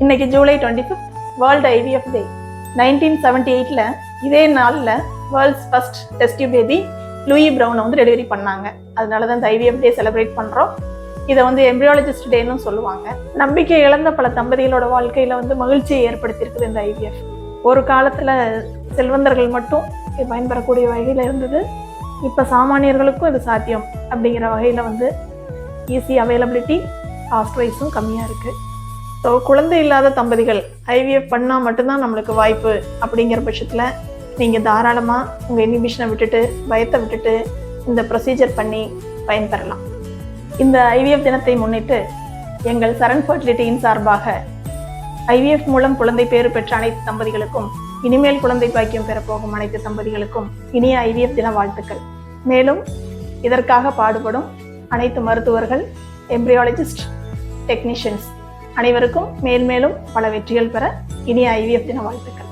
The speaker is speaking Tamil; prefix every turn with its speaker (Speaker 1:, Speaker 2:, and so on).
Speaker 1: இன்னைக்கு ஜூலை 25 வேர்ல்டு ஐவிஎஃப் டே. 1978 இதே நாளில் world's first test baby Louise ப்ரௌனை டெலிவரி பண்ணாங்க. அதனால தான் இந்த ஐவிஎஃப் டே செலிப்ரேட் பண்ணுறோம். இதை எம்பிரியாலஜிஸ்ட் டேன்னு சொல்லுவாங்க. நம்பிக்கை இழந்த பல தம்பதிகளோட வாழ்க்கையில் மகிழ்ச்சியை ஏற்படுத்தியிருக்குது இந்த ஐவிஎஃப். ஒரு காலத்தில் செல்வந்தர்கள் மட்டும் பயன்பெறக்கூடிய வகையில் இருந்தது. இப்போ சாமானியர்களுக்கும் இது சாத்தியம் அப்படிங்கிற வகையில் ஈஸி அவைலபிலிட்டி, காஸ்ட் வைஸும் கம்மியாக இருக்குது. ஸோ குழந்தை இல்லாத தம்பதிகள் ஐவிஎஃப் பண்ணால் மட்டும்தான் நம்மளுக்கு வாய்ப்பு அப்படிங்கிற பட்சத்தில் நீங்கள் தாராளமாக உங்கள் இன்ஹிபிஷனை விட்டுட்டு, பயத்தை விட்டுட்டு இந்த ப்ரொசீஜர் பண்ணி பயன்பெறலாம். இந்த ஐவிஎஃப் தினத்தை முன்னிட்டு எங்கள் சரண் ஃபர்டிலிட்டியின் சார்பாக ஐவிஎஃப் மூலம் குழந்தை பேறு பெற்ற அனைத்து தம்பதிகளுக்கும், இனிமேல் குழந்தை பாக்கியம் பெறப்போகும் அனைத்து தம்பதிகளுக்கும் இனிய ஐவிஎஃப் தின வாழ்த்துக்கள். மேலும் இதற்காக பாடுபடும் அனைத்து மருத்துவர்கள், எம்பிரியாலஜிஸ்ட், டெக்னீஷியன்ஸ் அனைவருக்கும் மேல்மேலும் பல வெற்றிகள் பெற இனிய ஐவிஎஃப் தின வாழ்த்துக்கள்.